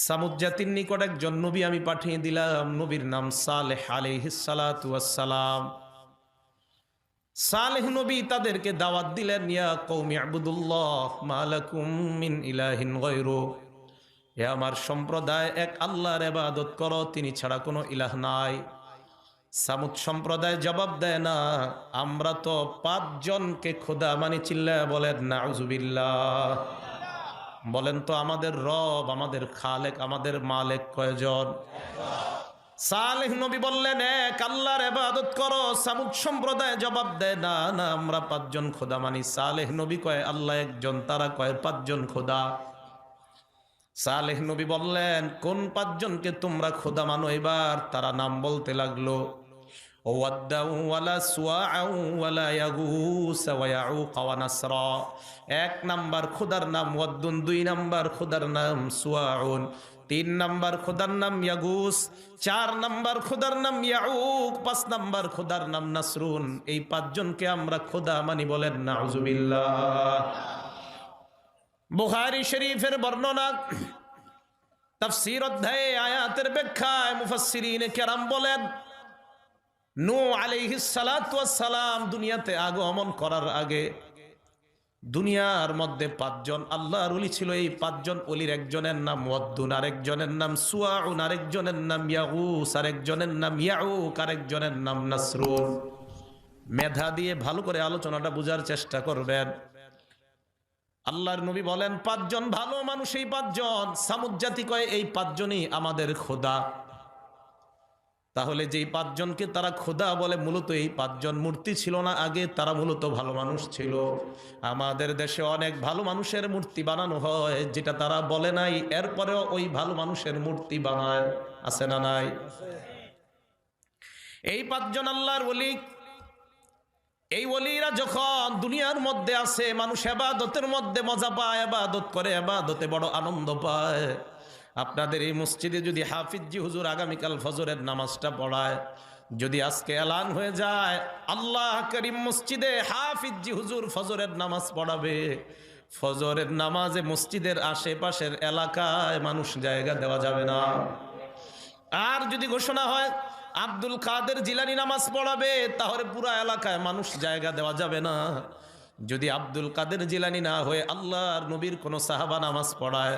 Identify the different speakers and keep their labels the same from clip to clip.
Speaker 1: সামুদ জাতির নিকট একজন নবী আমি পাঠিয়ে দিলাম, নবীর নাম সালেহ আলাইহিস সালাতু ওয়াস সালাম। সালেহ নবী তাদেরকে দাওয়াত দিলেন, ইয়া কওমি ইবুদুল্লাহ মা লাকুম মিন ইলাহিন গায়রু, হে আমার সম্প্রদায়, এক আল্লাহর ইবাদত করো, তিনি ছাড়া কোনো ইলাহ নাই। সামুদ সম্প্রদায় জবাব দেয় না, আমরা তো 5 জনকে খোদা মানি। চিল্লায়া বলেন নাউজুবিল্লাহ। বলেন তো আমাদের রব, আমাদের খালেক, আমাদের মালিক কয়জন? সালেহ নবী বললেন, এক আল্লাহর ইবাদত করো। সামুদ সম্প্রদায় জবাব দেয়, না না, আমরা 5 জন খোদা মানি। সালেহ নবী কয় আল্লাহ একজন, তারা কয় 5 জন খোদা। সালেহ নবী বললেন, কোন 5 জনকে তোমরা খোদা মানো? এবার তারা নাম বলতে লাগলো, ওয়াদ্দাউ ওয়ালা সুআউ ওয়ালা ইয়াগুস ওয়া ইয়াউক ওয়া নাসরা। 1 নাম্বার খোদার নাম ওয়াদ্দুন, 2 নাম্বার খোদার নাম সুআউন, 3 নাম্বার খোদার নাম ইয়াগুস, 4 নাম্বার খোদার নাম ইয়াউক, 5 নাম্বার খোদার নাম নাসরুন। এই 5 জনকে আমরা খোদা মানি। বলেন নাউজুবিল্লাহ। বুখারী শরীফের বর্ণনা, তাফসীর অধ্যায়ে আয়াতের ব্যাখ্যায় মুফাসসিরিনে কেরাম বলেন, নূহ আলাইহিস সালাতু ওয়াস সালাম দুনিয়াতে আগমন করার আগে দুনিয়ার মধ্যে 5 জন আল্লাহর ওলি ছিল। এই 5 জন ওলির একজনের নাম ওয়াদ্দুন, আরেকজনের নাম সুআউন, আরেকজনের নাম ইয়াগুস, আরেকজনের নাম ইয়াউক, আরেকজনের নাম নাসরুন। মেধা দিয়ে ভালো করে আলোচনাটা বোঝার চেষ্টা করবেন। আল্লাহর নবী বলেন 5 জন ভালো মানুষ, এই 5 জন। সামুদ জাতি কয় এই 5 জনই আমাদের খোদা। তাহলে যেই 5 জনকে তারা খোদা বলে, মূলত এই 5 জন মূর্তি ছিল না আগে, তারা মূলত ভালো মানুষ ছিল। আমাদের দেশে অনেক ভালো মানুষের মূর্তি বানানো হয়, যেটা তারা বলে নাই, এরপরেও ওই ভালো মানুষের মূর্তি বানায়। আছে না নাই? এই 5 জন আল্লাহর ওলি। এই ওলিরা যখন দুনিয়ার মধ্যে আছে, মানুষ ইবাদতের মধ্যে মজা পায়, ইবাদত করে, ইবাদতে বড় আনন্দ পায়। আপনাদের এই মসজিদে যদি হাফিজি হুজুর আগামীকাল ফজরের নামাজটা পড়ায়, যদি আজকে এলান হয়ে যায় আল্লাহ করিম মসজিদে হাফিজি হুজুর ফজরের নামাজ পড়াবে, ফজরের নামাজে মসজিদের আশেপাশের এলাকায় মানুষ জায়গা দেওয়া যাবে না। আর যদি ঘোষণা হয় আব্দুল কাদের জিলানী নামাজ পড়াবে, তাহলে পুরা এলাকায় মানুষ জায়গা দেওয়া যাবে না। যদি আব্দুল কাদের জিলানী না হয়ে আল্লাহর নবীর কোন সাহাবা নামাজ পড়ায়,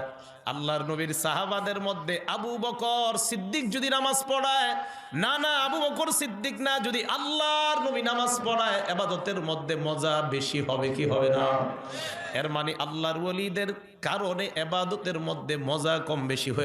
Speaker 1: আল্লাহর নবীর সাহাবাদের মধ্যে আবু বকর সিদ্দিক যদি নামাজ পড়ায়, না না, আবু বকর সিদ্দিক না, যদি আল্লাহর নবী নামাজ পড়ায়, ইবাদতের মধ্যে মজা বেশি হবে কি হবে না? এর মানে আল্লাহর ওলিদের কারণে ইবাদতের মধ্যে মজা কম বেশি হয়ে